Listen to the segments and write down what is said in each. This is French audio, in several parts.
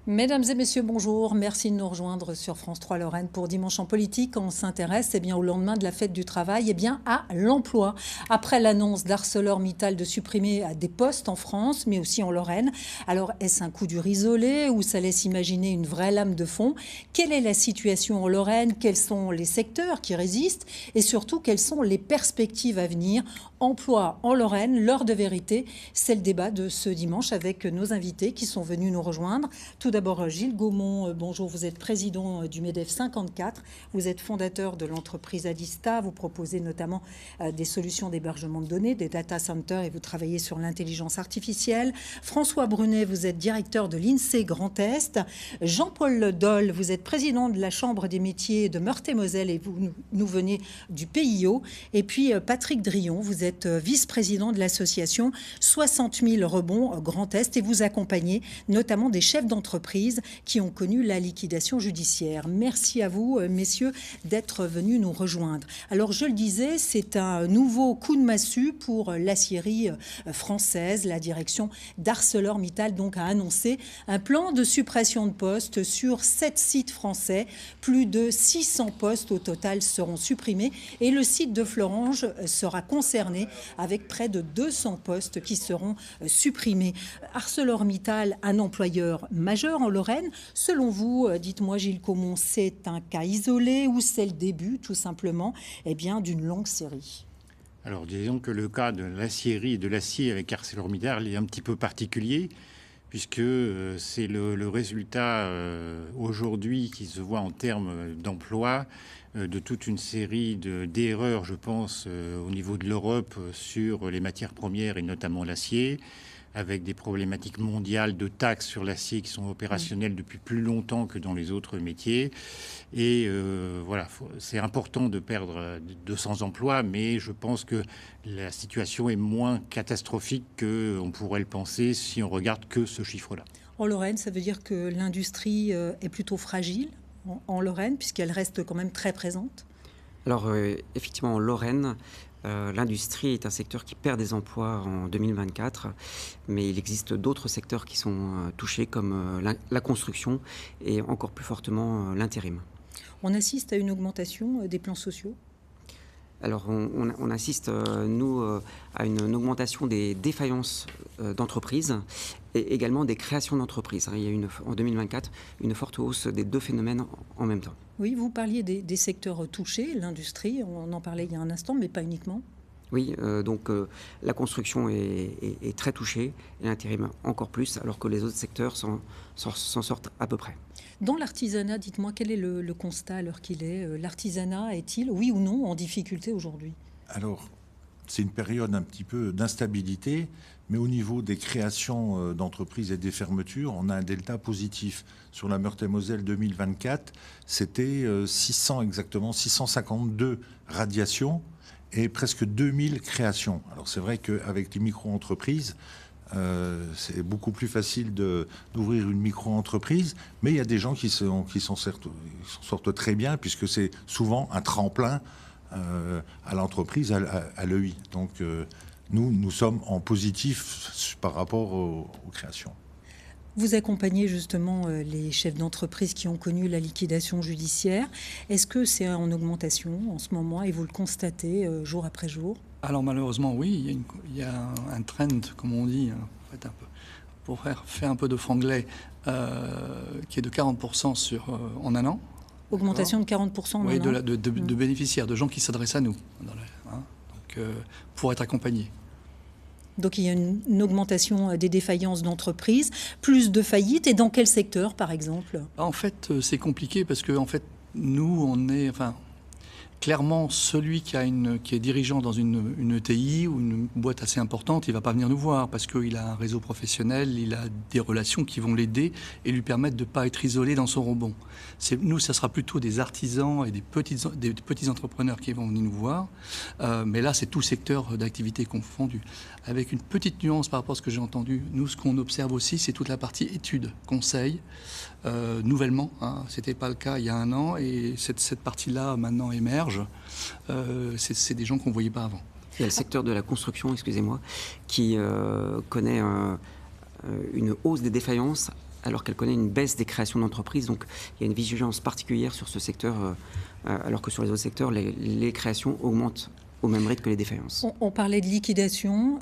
Mesdames et messieurs, bonjour. Merci de nous rejoindre sur France 3 Lorraine pour Dimanche en politique. On s'intéresse au lendemain de la fête du travail à l'emploi. Après l'annonce d'ArcelorMittal de supprimer des postes en France, mais aussi en Lorraine. Alors, est-ce un coup dur isolé ou ça laisse imaginer une vraie lame de fond? Quelle est la situation en Lorraine? Quels sont les secteurs qui résistent? Et surtout, quelles sont les perspectives à venir? Emploi en Lorraine, l'heure de vérité, c'est le débat de ce dimanche avec nos invités qui sont venus nous rejoindre. Tout d'abord, Gilles Gaumont, bonjour, vous êtes président du MEDEF 54, vous êtes fondateur de l'entreprise Adista, vous proposez notamment des solutions d'hébergement de données, des data centers et vous travaillez sur l'intelligence artificielle. François Brunet, vous êtes directeur de l'INSEE Grand Est. Jean-Paul Doll, vous êtes président de la Chambre des métiers de Meurthe-et-Moselle et vous nous venez du PIO. Et puis Patrick Drillon, vous êtes vice-président de l'association 60 000 rebonds Grand Est et vous accompagnez notamment des chefs d'entreprise qui ont connu la liquidation judiciaire. Merci à vous, messieurs, d'être venus nous rejoindre. Alors, je le disais, c'est un nouveau coup de massue pour l'acierie française. La direction d'ArcelorMittal donc, a annoncé un plan de suppression de postes sur 7 sites français. Plus de 600 postes au total seront supprimés et le site de Florange sera concerné avec près de 200 postes qui seront supprimés. ArcelorMittal, un employeur majeur en Lorraine. Selon vous, dites-moi Gilles Gaumont, c'est un cas isolé ou c'est le début tout simplement d'une longue série? Alors disons que le cas de l'acierie et de l'acier avec ArcelorMittal est un petit peu particulier puisque c'est le résultat aujourd'hui qui se voit en termes d'emploi de toute une série d'erreurs, je pense, au niveau de l'Europe sur les matières premières et notamment l'acier, avec des problématiques mondiales de taxes sur l'acier qui sont opérationnelles depuis plus longtemps que dans les autres métiers. Et voilà, c'est important de perdre 200 emplois, mais je pense que la situation est moins catastrophique qu'on pourrait le penser si on regarde que ce chiffre-là. En Lorraine, ça veut dire que l'industrie est plutôt fragile en Lorraine, puisqu'elle reste quand même très présente? Alors, effectivement, en Lorraine, l'industrie est un secteur qui perd des emplois en 2024, mais il existe d'autres secteurs qui sont touchés, comme la construction et encore plus fortement l'intérim. On assiste à une augmentation des plans sociaux? Alors, on assiste, nous, à une augmentation des défaillances d'entreprises et également des créations d'entreprises. Il y a eu en 2024 une forte hausse des deux phénomènes en même temps. Oui, vous parliez des secteurs touchés, l'industrie, on en parlait il y a un instant, mais pas uniquement. Oui, donc la construction est très touchée et l'intérim encore plus, alors que les autres secteurs s'en sortent à peu près. Dans l'artisanat, dites-moi, quel est le constat à l'heure qu'il est? L'artisanat est-il, oui ou non, en difficulté aujourd'hui? Alors, c'est une période un petit peu d'instabilité, mais au niveau des créations d'entreprises et des fermetures, on a un delta positif. Sur la Meurthe-et-Moselle 2024, c'était 652 radiations et presque 2000 créations. Alors c'est vrai qu'avec les micro-entreprises, c'est beaucoup plus facile d'ouvrir une micro-entreprise, mais il y a des gens qui s'en sortent très bien, puisque c'est souvent un tremplin à l'entreprise, à l'EI. Donc nous sommes en positif par rapport aux créations. Vous accompagnez justement les chefs d'entreprise qui ont connu la liquidation judiciaire. Est-ce que c'est en augmentation en ce moment et vous le constatez jour après jour? Alors malheureusement oui, il y a un trend, comme on dit, en fait, pour faire un peu de franglais, qui est de 40% en un an. Augmentation de 40% en un an? Oui, de bénéficiaires, de gens qui s'adressent à nous, pour être accompagnés. Donc il y a une augmentation des défaillances d'entreprises, plus de faillites, et dans quel secteur par exemple? En fait, c'est compliqué parce que en fait, nous, on est... Clairement, celui qui est dirigeant dans une ETI ou une boîte assez importante, il ne va pas venir nous voir parce qu'il a un réseau professionnel, il a des relations qui vont l'aider et lui permettre de ne pas être isolé dans son rebond. Nous, ça sera plutôt des artisans et des petits entrepreneurs qui vont venir nous voir. Mais là, c'est tout secteur d'activité confondu. Avec une petite nuance par rapport à ce que j'ai entendu, nous, ce qu'on observe aussi, c'est toute la partie études, conseils, nouvellement. Ce n'était pas le cas il y a un an et cette partie-là, maintenant, émerge. C'est des gens qu'on ne voyait pas avant. Il y a le secteur de la construction, excusez-moi, qui connaît une hausse des défaillances alors qu'elle connaît une baisse des créations d'entreprises. Donc il y a une vigilance particulière sur ce secteur, alors que sur les autres secteurs, les créations augmentent au même rythme que les défaillances. On parlait de liquidation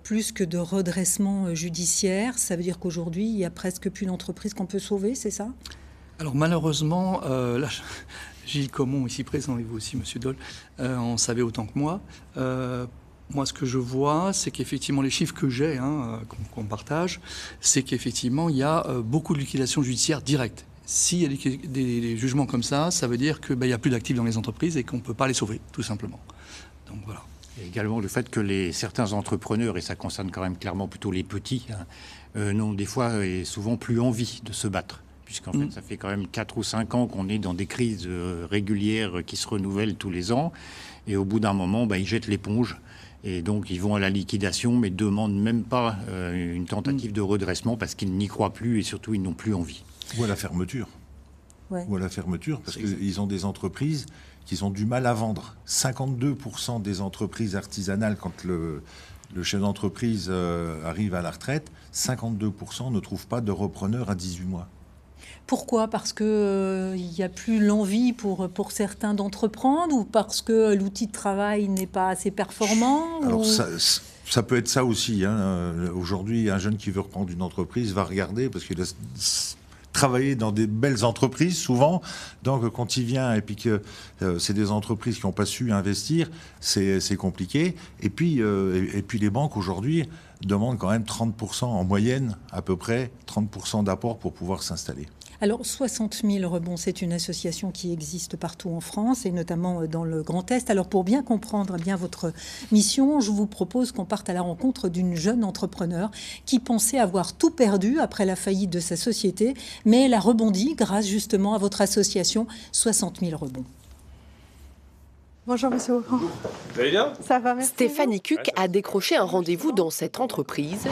plus que de redressement judiciaire. Ça veut dire qu'aujourd'hui, il n'y a presque plus d'entreprises qu'on peut sauver, c'est ça ? Alors malheureusement, là, Gilles Common, ici présent, et vous aussi, Monsieur Dole, en savez autant que moi. Moi, ce que je vois, c'est qu'effectivement, les chiffres que j'ai, qu'on partage, c'est qu'effectivement, il y a beaucoup de liquidations judiciaires directes. S'il y a des jugements comme ça veut dire qu'il n'y a plus d'actifs dans les entreprises et qu'on ne peut pas les sauver, tout simplement. Donc voilà. Et également le fait que certains entrepreneurs, et ça concerne quand même clairement plutôt les petits, n'ont des fois et souvent plus envie de se battre. Puisqu'en fait, ça fait quand même 4 ou 5 ans qu'on est dans des crises régulières qui se renouvellent tous les ans. Et au bout d'un moment, ils jettent l'éponge. Et donc, ils vont à la liquidation, mais ne demandent même pas une tentative de redressement parce qu'ils n'y croient plus et surtout, ils n'ont plus envie. Ou à la fermeture. Ouais. Ou à la fermeture, parce qu'ils ont des entreprises qui ont du mal à vendre. 52% des entreprises artisanales, quand le chef d'entreprise arrive à la retraite, 52% ne trouvent pas de repreneur à 18 mois. Pourquoi ? Parce qu'il n'y a plus l'envie pour certains d'entreprendre ou parce que l'outil de travail n'est pas assez performant ? Alors ça peut être ça aussi. Aujourd'hui, un jeune qui veut reprendre une entreprise va regarder parce qu'il a travaillé dans des belles entreprises souvent. Donc quand il vient et puis que c'est des entreprises qui n'ont pas su investir, c'est compliqué. Et puis les banques aujourd'hui demandent quand même 30% en moyenne, à peu près 30% d'apport pour pouvoir s'installer. Alors 60 000 rebonds, c'est une association qui existe partout en France et notamment dans le Grand Est. Alors pour bien comprendre bien votre mission, je vous propose qu'on parte à la rencontre d'une jeune entrepreneur qui pensait avoir tout perdu après la faillite de sa société, mais elle a rebondi grâce justement à votre association 60 000 rebonds. Bonjour Monsieur Augrand. Vous allez bien ? Ça va, merci. Stéphanie Cuc a décroché un rendez-vous dans cette entreprise.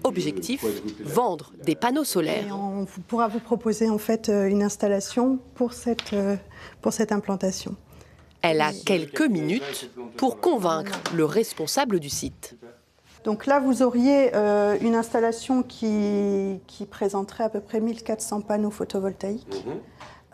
Objectif, vendre des panneaux solaires. Et on pourra vous proposer en fait une installation pour cette implantation. Elle a quelques minutes pour convaincre le responsable du site. Donc là, vous auriez une installation qui présenterait à peu près 1400 panneaux photovoltaïques.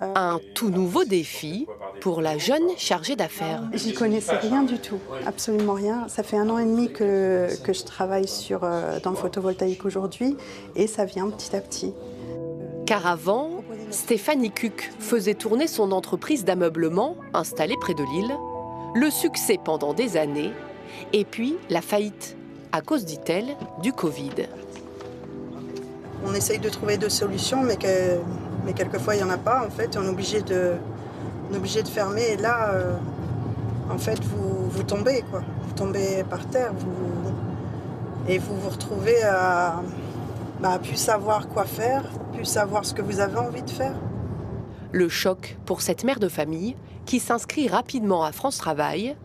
Un tout nouveau défi pour la jeune chargée d'affaires. J'y connaissais rien du tout, absolument rien. Ça fait 1 an et demi que je travaille dans le photovoltaïque aujourd'hui et ça vient petit à petit. Car avant, Stéphanie Cuc faisait tourner son entreprise d'ameublement installée près de Lille. Le succès pendant des années et puis la faillite à cause, dit-elle, du Covid. On essaye de trouver des solutions, mais quelquefois il n'y en a pas. En fait, on est obligé de fermer. Et là, en fait, vous tombez, quoi. Vous tombez par terre, et vous vous retrouvez à plus savoir quoi faire, plus savoir ce que vous avez envie de faire. Le choc pour cette mère de famille qui s'inscrit rapidement à France Travail.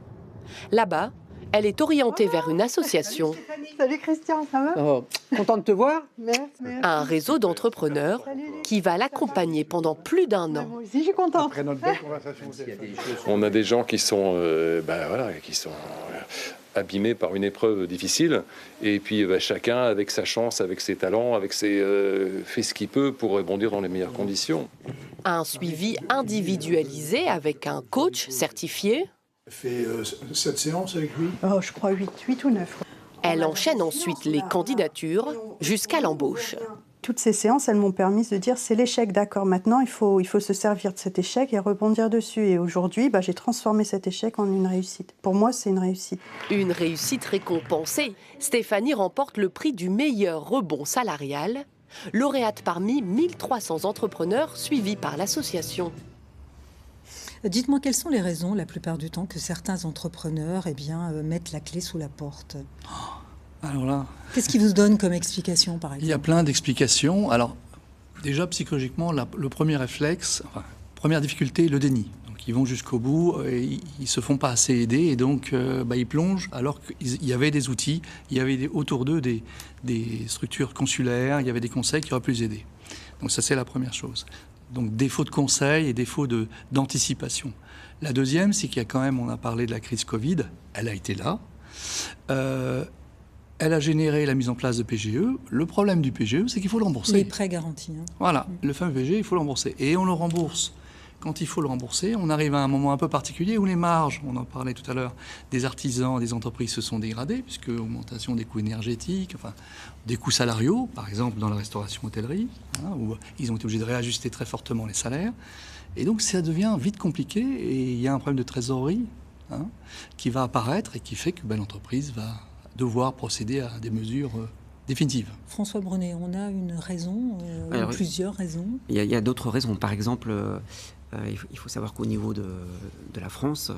Là-bas, elle est orientée vers une association. Salut Christian, ça va ? Oh, content de te voir. Merci. Un réseau d'entrepreneurs qui va l'accompagner pendant plus d'1 an. Moi aussi, je suis contente. Après notre belle conversation. On a des gens qui sont, abîmés par une épreuve difficile. Et puis chacun, avec sa chance, avec ses talents, fait ce qu'il peut pour rebondir dans les meilleures conditions. Un suivi individualisé avec un coach certifié. Fait 7 séances avec lui. Oh, je crois 8 ou 9. Elle enchaîne ensuite les candidatures jusqu'à l'embauche. Toutes ces séances, elles m'ont permis de dire c'est l'échec, d'accord, maintenant il faut se servir de cet échec et rebondir dessus. Et aujourd'hui, j'ai transformé cet échec en une réussite. Pour moi, c'est une réussite. Une réussite récompensée. Stéphanie remporte le prix du meilleur rebond salarial, lauréate parmi 1300 entrepreneurs suivis par l'association. Dites-moi, quelles sont les raisons, la plupart du temps, que certains entrepreneurs mettent la clé sous la porte? Alors là, Qu'est-ce qui vous donne comme explication, par exemple? il y a plein d'explications. Alors, déjà, psychologiquement, le premier réflexe, première difficulté, le déni. Donc, ils vont jusqu'au bout, et ils se font pas assez aider, et donc ils plongent, alors qu'il y avait des outils, il y avait autour d'eux des structures consulaires, il y avait des conseils qui auraient pu les aider. Donc ça, c'est la première chose. Donc défaut de conseil et défaut d'anticipation. La deuxième, c'est qu'il y a quand même, on a parlé de la crise Covid, elle a été là. Elle a généré la mise en place de PGE. Le problème du PGE, c'est qu'il faut le rembourser. Les prêts garantis. Voilà, le fameux PGE, il faut le rembourser. Et on le rembourse. Quand il faut le rembourser, on arrive à un moment un peu particulier où les marges, on en parlait tout à l'heure, des artisans, des entreprises se sont dégradées, puisque augmentation des coûts énergétiques, des coûts salariaux, par exemple dans la restauration-hôtellerie, où ils ont été obligés de réajuster très fortement les salaires. Et donc ça devient vite compliqué, et il y a un problème de trésorerie qui va apparaître et qui fait que l'entreprise va devoir procéder à des mesures définitive. François Brunet, on a une raison, ou plusieurs raisons? Il y a d'autres raisons. Par exemple, il faut savoir qu'au niveau de la France,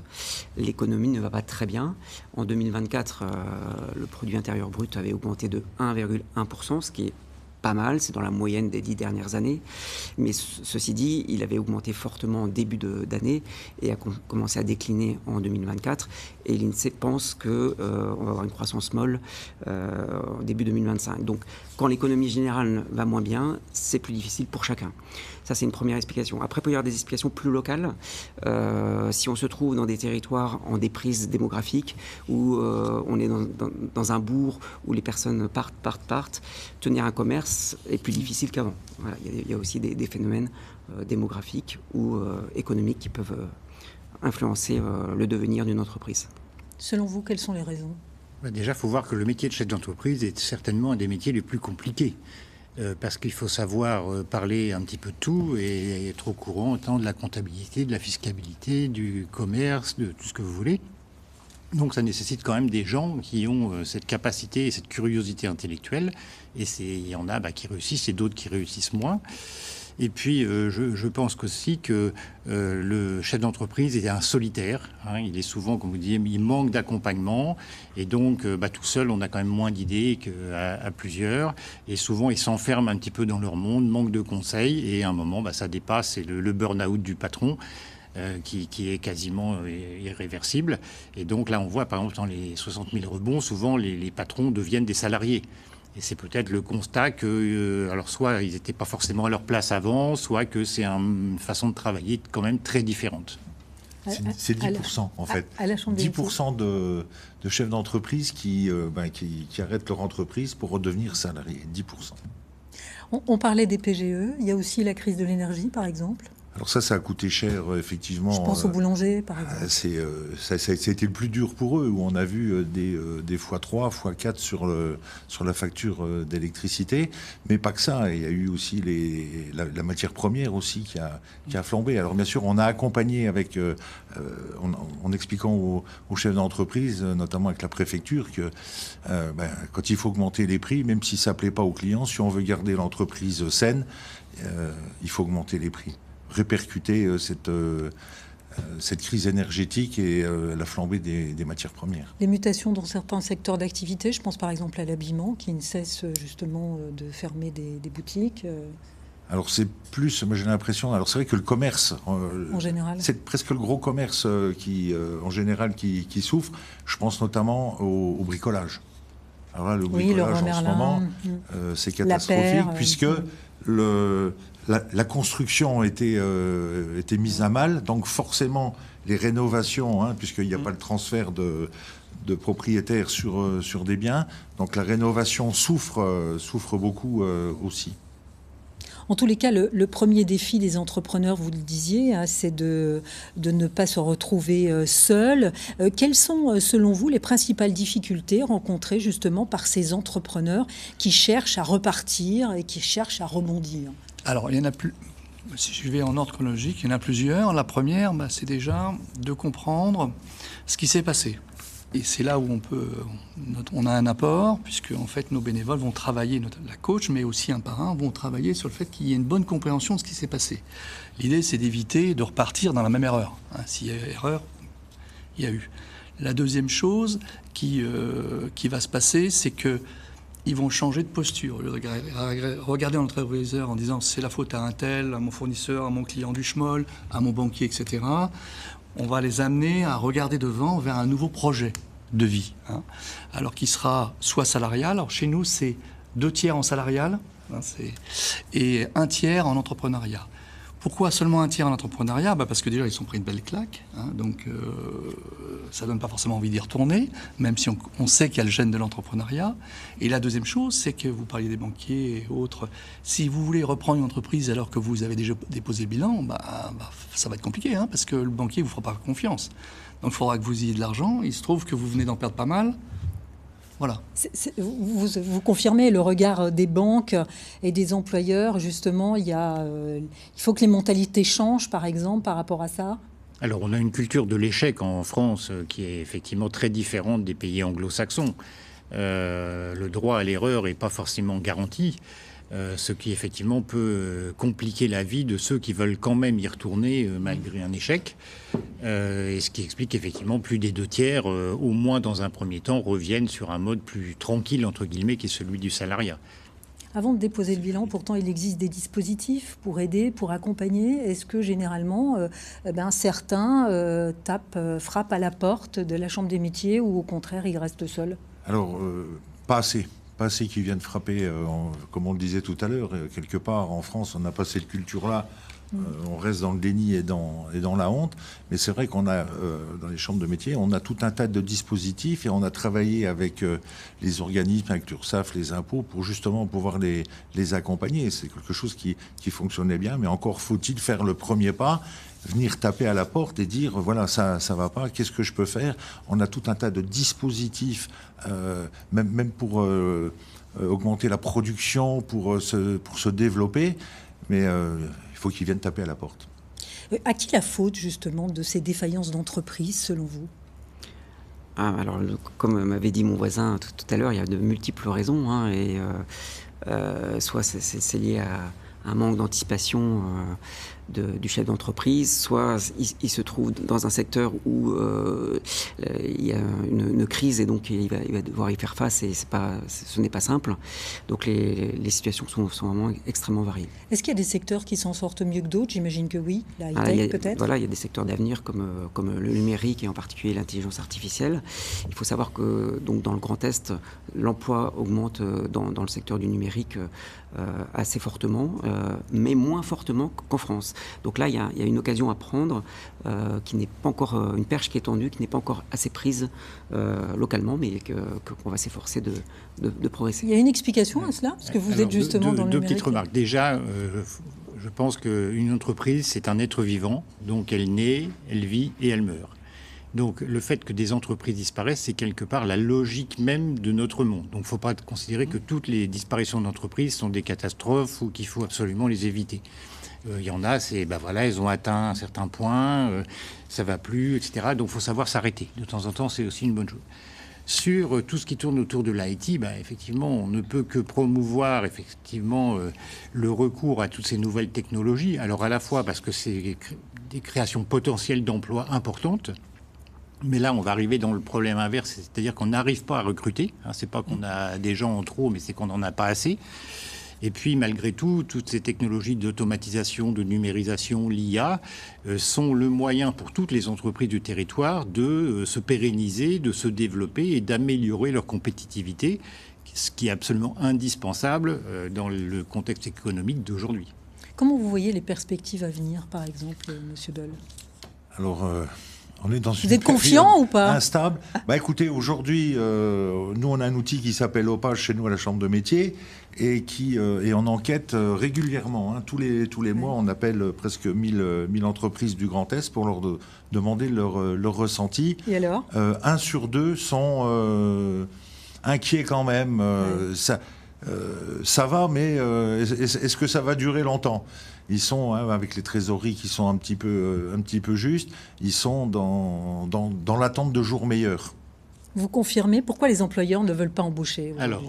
l'économie ne va pas très bien. En 2024, le produit intérieur brut avait augmenté de 1,1%, ce qui est pas mal, c'est dans la moyenne des 10 dernières années. Mais ceci dit, il avait augmenté fortement en début d'année et a commencé à décliner en 2024. Et l'INSEE pense qu'on va avoir une croissance molle en début 2025. Donc, quand l'économie générale va moins bien, c'est plus difficile pour chacun. Ça, c'est une première explication. Après, il peut y avoir des explications plus locales. Si on se trouve dans des territoires en déprise démographique, où on est dans un bourg où les personnes partent, tenir un commerce est plus difficile qu'avant. Voilà, il y a aussi des phénomènes démographiques ou économiques qui peuvent influencer le devenir d'une entreprise. Selon vous, quelles sont les raisons? Déjà, il faut voir que le métier de chef d'entreprise est certainement un des métiers les plus compliqués. Parce qu'il faut savoir parler un petit peu de tout et être au courant tant de la comptabilité, de la fiscalité, du commerce, de tout ce que vous voulez. Donc ça nécessite quand même des gens qui ont cette capacité et cette curiosité intellectuelle. Et il y en a qui réussissent et d'autres qui réussissent moins. Et puis, je pense aussi que le chef d'entreprise est un solitaire. Il est souvent, comme vous disiez, il manque d'accompagnement. Et donc, tout seul, on a quand même moins d'idées qu'à plusieurs. Et souvent, ils s'enferment un petit peu dans leur monde, manque de conseils. Et à un moment, ça dépasse. C'est le burn-out du patron qui est quasiment irréversible. Et donc là, on voit, par exemple, dans les 60 000 rebonds, souvent, les patrons deviennent des salariés. Et c'est peut-être le constat que, alors soit ils n'étaient pas forcément à leur place avant, soit que c'est une façon de travailler quand même très différente. C'est 10% en fait. 10% de chefs d'entreprise qui arrêtent leur entreprise pour redevenir salariés. 10%. On parlait des PGE, il y a aussi la crise de l'énergie par exemple. Alors ça a coûté cher, effectivement. Je pense aux boulangers, par exemple. Ça a été le plus dur pour eux, où on a vu des x3, x4 sur la facture d'électricité. Mais pas que ça, il y a eu aussi la matière première aussi qui a flambé. Alors bien sûr, on a accompagné en expliquant aux chefs d'entreprise, notamment avec la préfecture, que quand il faut augmenter les prix, même si ça ne plaît pas aux clients, si on veut garder l'entreprise saine, il faut augmenter les prix. Répercuter cette crise énergétique et la flambée des matières premières. Les mutations dans certains secteurs d'activité, je pense par exemple à l'habillement qui ne cesse justement de fermer des boutiques. Alors c'est plus, moi j'ai l'impression, alors c'est vrai que le commerce, en général, c'est presque le gros commerce en général qui souffre. Je pense notamment au bricolage. Alors là, le bricolage en ce moment, c'est catastrophique puisque la construction était mise à mal, donc forcément les rénovations, puisqu'il n'y a pas le transfert de propriétaires sur des biens, donc la rénovation souffre beaucoup aussi. En tous les cas, le premier défi des entrepreneurs, vous le disiez, c'est de ne pas se retrouver seuls. Quelles sont, selon vous, les principales difficultés rencontrées justement par ces entrepreneurs qui cherchent à repartir et qui cherchent à rebondir? Alors, il y en a plus. Si je vais en ordre chronologique, il y en a plusieurs. La première, c'est déjà de comprendre ce qui s'est passé. Et c'est là où on a un apport, puisque en fait nos bénévoles vont travailler, la coach, mais aussi un par un, vont travailler sur le fait qu'il y ait une bonne compréhension de ce qui s'est passé. L'idée, c'est d'éviter de repartir dans la même erreur. S'il y a erreur, il y a eu. La deuxième chose qui va se passer, c'est que ils vont changer de posture. Regarder dans le rétroviseur en disant c'est la faute à un tel, à mon fournisseur, à mon client du schmoll, à mon banquier, etc. On va les amener à regarder devant vers un nouveau projet de vie. Alors qui sera soit salarial. Alors chez nous, c'est 2 tiers en salarial et 1 tiers en entrepreneuriat. Pourquoi seulement 1 tiers en entrepreneuriat ? Parce que déjà, ils sont pris une belle claque. Donc, ça ne donne pas forcément envie d'y retourner, même si on sait qu'il y a le gène de l'entrepreneuriat. Et la deuxième chose, c'est que vous parliez des banquiers et autres. Si vous voulez reprendre une entreprise alors que vous avez déjà déposé le bilan, ça va être compliqué, parce que le banquier ne vous fera pas confiance. Donc, il faudra que vous ayez de l'argent. Il se trouve que vous venez d'en perdre pas mal. Voilà. Vous confirmez le regard des banques et des employeurs, justement, il faut que les mentalités changent, par exemple, par rapport à ça ? Alors, on a une culture de l'échec en France qui est effectivement très différente des pays anglo-saxons. Le droit à l'erreur n'est pas forcément garanti, ce qui effectivement peut compliquer la vie de ceux qui veulent quand même y retourner malgré un échec. Et ce qui explique qu'effectivement plus des 2 tiers, au moins dans un premier temps, reviennent sur un mode plus tranquille, entre guillemets, qui est celui du salariat. Avant de déposer le bilan, pourtant, il existe des dispositifs pour aider, pour accompagner. Est-ce que généralement, certains frappent à la porte de la Chambre des métiers ou au contraire, ils restent seuls ? Alors, pas assez. Pas assez qui viennent frapper, comme on le disait tout à l'heure. Quelque part, en France, on n'a pas cette culture-là. On reste dans le déni et dans la honte. Mais c'est vrai qu'on a, dans les chambres de métiers, on a tout un tas de dispositifs et on a travaillé avec les organismes, avec l'URSSAF, les impôts, pour justement pouvoir les accompagner. C'est quelque chose qui fonctionnait bien, mais encore faut-il faire le premier pas, venir taper à la porte et dire voilà, ça va pas, qu'est-ce que je peux faire ? On a tout un tas de dispositifs, même pour augmenter la production, pour se développer, mais il faut qu'ils viennent taper à la porte. À qui la faute, justement, de ces défaillances d'entreprise, selon vous ? Alors, comme m'avait dit mon voisin tout à l'heure, il y a de multiples raisons. Soit c'est lié à un manque d'anticipation du chef d'entreprise, soit il se trouve dans un secteur où il y a une crise et donc il va devoir y faire face et ce n'est pas simple. Donc les situations sont vraiment extrêmement variées. Est-ce qu'il y a des secteurs qui s'en sortent mieux que d'autres ? J'imagine que oui. La high-tech peut-être ? Voilà, il y a des secteurs d'avenir comme le numérique et en particulier l'intelligence artificielle. Il faut savoir que donc, dans le Grand Est, l'emploi augmente dans le secteur du numérique assez fortement, mais moins fortement qu'en France. Donc là, il y a une occasion à prendre qui n'est pas encore une perche qui est tendue, qui n'est pas encore assez prise localement, mais qu'on va s'efforcer de progresser. Il y a une explication à cela, parce que vous êtes justement dans le numérique. 2 petites remarques. Déjà, je pense qu'une entreprise, c'est un être vivant, donc elle naît, elle vit et elle meurt. Donc le fait que des entreprises disparaissent, c'est quelque part la logique même de notre monde. Donc il ne faut pas considérer que toutes les disparitions d'entreprises sont des catastrophes ou qu'il faut absolument les éviter. Il y en a, elles ont atteint un certain point, ça ne va plus, etc. Donc il faut savoir s'arrêter. De temps en temps, c'est aussi une bonne chose. Sur tout ce qui tourne autour de l'IT, effectivement, on ne peut que promouvoir effectivement le recours à toutes ces nouvelles technologies. Alors à la fois parce que c'est des créations potentielles d'emplois importantes, mais là, on va arriver dans le problème inverse, c'est-à-dire qu'on n'arrive pas à recruter. C'est pas qu'on a des gens en trop, mais c'est qu'on n'en a pas assez. Et puis, malgré tout, toutes ces technologies d'automatisation, de numérisation, l'IA, sont le moyen pour toutes les entreprises du territoire de se pérenniser, de se développer et d'améliorer leur compétitivité, ce qui est absolument indispensable dans le contexte économique d'aujourd'hui. Comment vous voyez les perspectives à venir, par exemple, Monsieur Doll ? Alors, on est dans vous êtes confiant ou pas ? Instable. Écoutez, aujourd'hui, nous, on a un outil qui s'appelle Opage chez nous à la Chambre de métier et qui est en enquête régulièrement. Tous les mois, on appelle presque 1000 entreprises du Grand Est pour leur demander leur ressenti. Et alors ? 1 sur 2 sont inquiets quand même. Ça va, mais est-ce que ça va durer longtemps ? Ils sont, avec les trésoreries qui sont un petit peu justes, ils sont dans l'attente de jours meilleurs. Vous confirmez pourquoi les employeurs ne veulent pas embaucher aujourd'hui? Alors,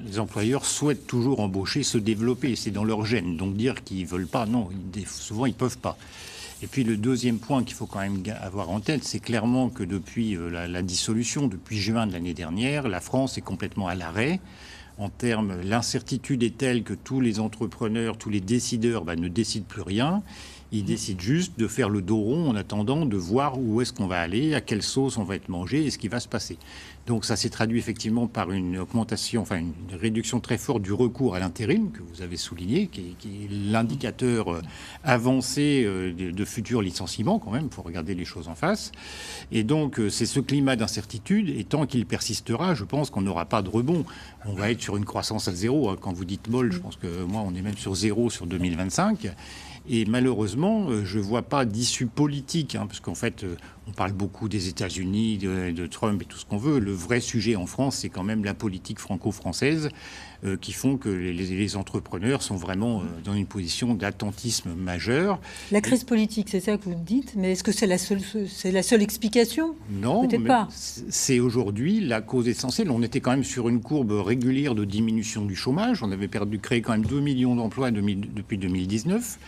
les employeurs souhaitent toujours embaucher, se développer, c'est dans leur gène. Donc dire qu'ils ne veulent pas, non, souvent ils ne peuvent pas. Et puis le deuxième point qu'il faut quand même avoir en tête, c'est clairement que depuis la dissolution, depuis juin de l'année dernière, la France est complètement à l'arrêt. En termes, l'incertitude est telle que tous les entrepreneurs, tous les décideurs ne décident plus rien. Ils décident juste de faire le dos rond en attendant de voir où est-ce qu'on va aller, à quelle sauce on va être mangé et ce qui va se passer. Donc ça s'est traduit effectivement par une augmentation, enfin une réduction très forte du recours à l'intérim que vous avez souligné, qui est l'indicateur avancé de futurs licenciements quand même, il faut regarder les choses en face. Et donc c'est ce climat d'incertitude, et tant qu'il persistera, je pense qu'on n'aura pas de rebond. On va être sur une croissance à zéro. Quand vous dites molle, je pense que moi on est même sur zéro sur 2025. Et malheureusement, je ne vois pas d'issue politique, parce qu'en fait, on parle beaucoup des États-Unis, de Trump et tout ce qu'on veut. Le vrai sujet en France, c'est quand même la politique franco-française qui font que les entrepreneurs sont vraiment dans une position d'attentisme majeur. La crise politique, c'est ça que vous dites, mais est-ce que c'est la seule explication? Non, peut-être pas. C'est aujourd'hui la cause essentielle. On était quand même sur une courbe régulière de diminution du chômage. On avait créé quand même 2 millions d'emplois depuis 2019.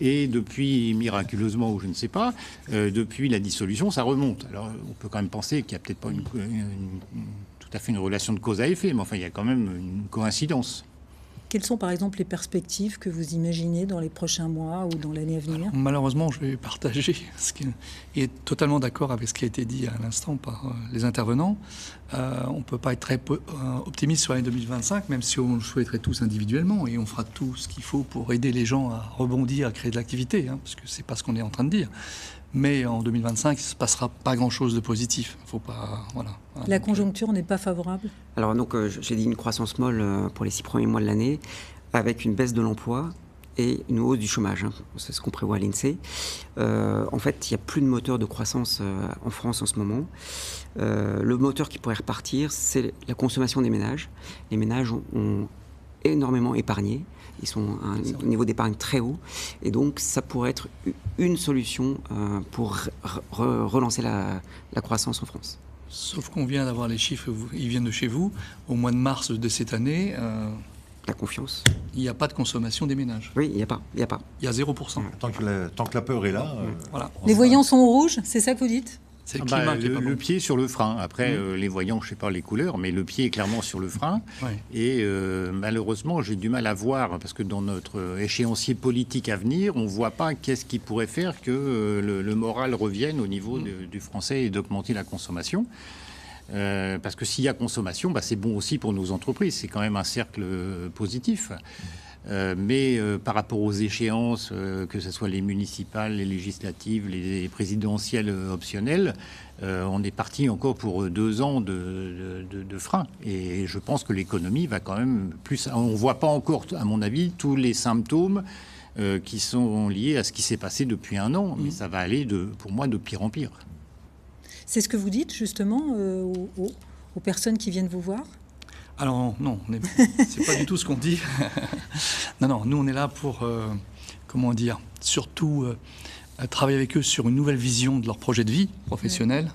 Et depuis, miraculeusement, ou je ne sais pas, depuis la dissolution, ça remonte. Alors, on peut quand même penser qu'il n'y a peut-être pas tout à fait une relation de cause à effet, mais enfin, il y a quand même une coïncidence. Quelles sont, par exemple, les perspectives que vous imaginez dans les prochains mois ou dans l'année à venir? Alors, malheureusement, je vais partager et être totalement d'accord avec ce qui a été dit à l'instant par les intervenants. On ne peut pas être très optimiste sur l'année 2025, même si on le souhaiterait tous individuellement, et on fera tout ce qu'il faut pour aider les gens à rebondir, à créer de l'activité, parce que c'est pas ce qu'on est en train de dire. Mais en 2025, il ne se passera pas grand-chose de positif. Faut pas, voilà. La conjoncture n'est pas favorable? Alors donc, j'ai dit une croissance molle pour les 6 premiers mois de l'année, avec une baisse de l'emploi et une hausse du chômage. C'est ce qu'on prévoit à l'INSEE. En fait, il n'y a plus de moteur de croissance en France en ce moment. Le moteur qui pourrait repartir, c'est la consommation des ménages. Les ménages ont énormément épargné. Ils sont à un niveau d'épargne très haut. Et donc, ça pourrait être une solution pour relancer la croissance en France. Sauf qu'on vient d'avoir les chiffres, ils viennent de chez vous. Au mois de mars de cette année... la confiance. Il n'y a pas de consommation des ménages. Oui, il n'y a pas. Il y a 0%. Tant que la peur est là... Voilà. Les voyants sont rouges, c'est ça que vous dites? C'est le climat qui est pas bon. Le pied sur le frein. Après, les voyants, je ne sais pas les couleurs, mais le pied est clairement sur le frein. Ouais. Et malheureusement, j'ai du mal à voir, parce que dans notre échéancier politique à venir, on ne voit pas qu'est-ce qui pourrait faire que le moral revienne au niveau du français et d'augmenter la consommation. Parce que s'il y a consommation, c'est bon aussi pour nos entreprises. C'est quand même un cercle positif. Mais par rapport aux échéances, que ce soit les municipales, les législatives, les présidentielles optionnelles, on est parti encore pour 2 ans de frein. Et je pense que l'économie va quand même plus... On ne voit pas encore, à mon avis, tous les symptômes qui sont liés à ce qui s'est passé depuis 1 an. Mais ça va aller, pour moi, de pire en pire. C'est ce que vous dites, justement, aux personnes qui viennent vous voir? Alors non, c'est pas du tout ce qu'on dit. Non, nous on est là pour, surtout travailler avec eux sur une nouvelle vision de leur projet de vie professionnel.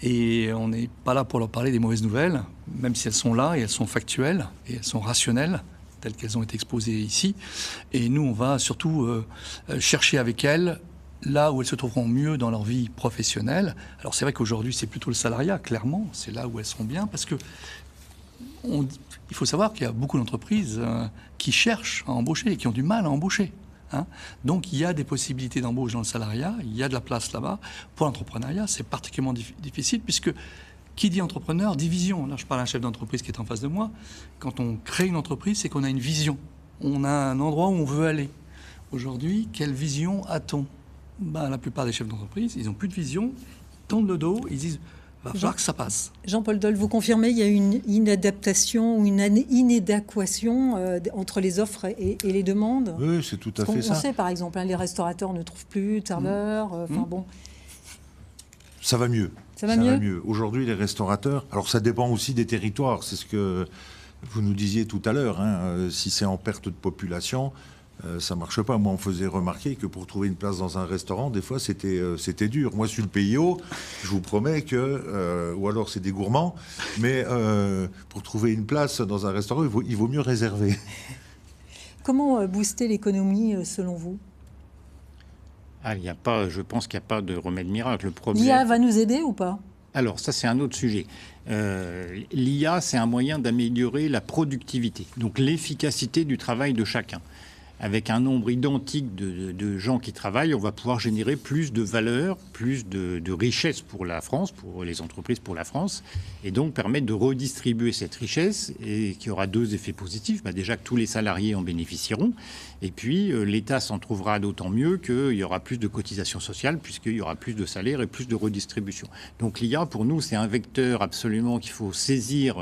Et on n'est pas là pour leur parler des mauvaises nouvelles, même si elles sont là et elles sont factuelles et elles sont rationnelles, telles qu'elles ont été exposées ici. Et nous, on va surtout chercher avec elles là où elles se trouveront mieux dans leur vie professionnelle. Alors c'est vrai qu'aujourd'hui, c'est plutôt le salariat, clairement. C'est là où elles seront bien, parce que il faut savoir qu'il y a beaucoup d'entreprises qui cherchent à embaucher et qui ont du mal à embaucher. Donc il y a des possibilités d'embauche dans le salariat, il y a de la place là-bas. Pour l'entrepreneuriat, c'est particulièrement difficile, puisque qui dit entrepreneur dit vision. Là, je parle à un chef d'entreprise qui est en face de moi. Quand on crée une entreprise, c'est qu'on a une vision. On a un endroit où on veut aller. Aujourd'hui, quelle vision a-t-on? La plupart des chefs d'entreprise, ils n'ont plus de vision, ils tendent le dos, ils disent il va falloir que ça passe. Jean-Paul Dole, vous confirmez, il y a une inadaptation ou une inadéquation entre les offres et les demandes? Oui, c'est tout à fait ça. On sait, par exemple, les restaurateurs ne trouvent plus de serveurs. Bon. Ça va mieux. Ça va mieux. Aujourd'hui, les restaurateurs... Alors, ça dépend aussi des territoires. C'est ce que vous nous disiez tout à l'heure. Si c'est en perte de population... ça marche pas. Moi, on me faisait remarquer que pour trouver une place dans un restaurant, des fois, c'était dur. Moi, sur le PIO, je vous promets que... ou alors, c'est des gourmands, mais pour trouver une place dans un restaurant, il vaut mieux réserver. Comment booster l'économie, selon vous ? Je pense qu'il n'y a pas de remède miracle. Le problème... L'IA va nous aider ou pas ? Alors, ça, c'est un autre sujet. L'IA, c'est un moyen d'améliorer la productivité, donc l'efficacité du travail de chacun. Avec un nombre identique de gens qui travaillent, on va pouvoir générer plus de valeur, plus de richesse pour la France, pour les entreprises, pour la France, et donc permettre de redistribuer cette richesse, et qui aura deux effets positifs. Déjà que tous les salariés en bénéficieront, et puis l'État s'en trouvera d'autant mieux qu'il y aura plus de cotisations sociales, puisqu'il y aura plus de salaires et plus de redistribution. Donc l'IA, pour nous, c'est un vecteur absolument qu'il faut saisir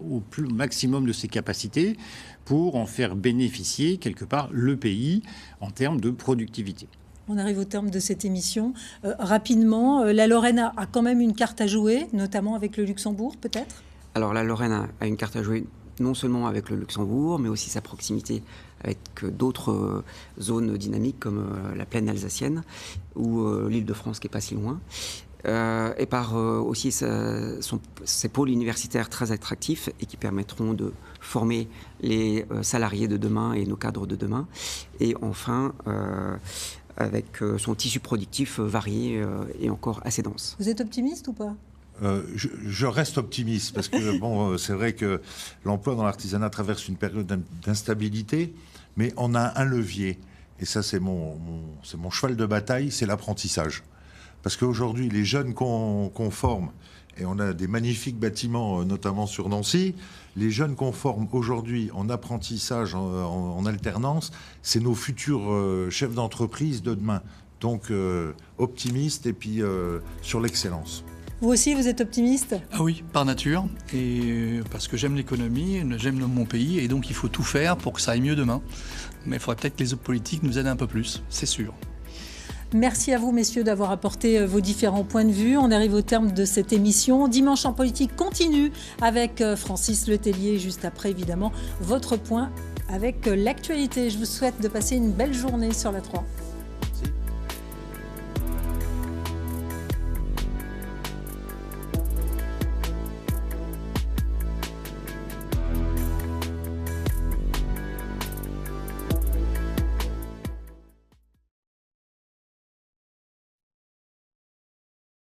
au maximum de ses capacités, pour en faire bénéficier quelque part le pays en termes de productivité. On arrive au terme de cette émission. Rapidement, la Lorraine a quand même une carte à jouer, notamment avec le Luxembourg, peut-être ? Alors la Lorraine a une carte à jouer non seulement avec le Luxembourg, mais aussi sa proximité avec d'autres zones dynamiques comme la plaine alsacienne ou l'Île-de-France qui n'est pas si loin. Et par aussi ces pôles universitaires très attractifs et qui permettront de former les salariés de demain et nos cadres de demain. Et enfin, avec son tissu productif varié et encore assez dense. Vous êtes optimiste ou pas ? Je reste optimiste parce que bon, c'est vrai que l'emploi dans l'artisanat traverse une période d'instabilité, mais on a un levier. Et ça, c'est mon cheval de bataille, c'est l'apprentissage. Parce qu'aujourd'hui, les jeunes qu'on forme, et on a des magnifiques bâtiments, notamment sur Nancy, les jeunes qu'on forme aujourd'hui en apprentissage, en alternance, c'est nos futurs chefs d'entreprise de demain. Donc, optimiste et puis sur l'excellence. Vous aussi, vous êtes optimiste ? Ah oui, par nature, et parce que j'aime l'économie, j'aime mon pays, et donc il faut tout faire pour que ça aille mieux demain. Mais il faudrait peut-être que les autres politiques nous aident un peu plus, c'est sûr. Merci à vous, messieurs, d'avoir apporté vos différents points de vue. On arrive au terme de cette émission. Dimanche en politique continue avec Francis Letellier. Juste après, évidemment, votre point avec l'actualité. Je vous souhaite de passer une belle journée sur la 3.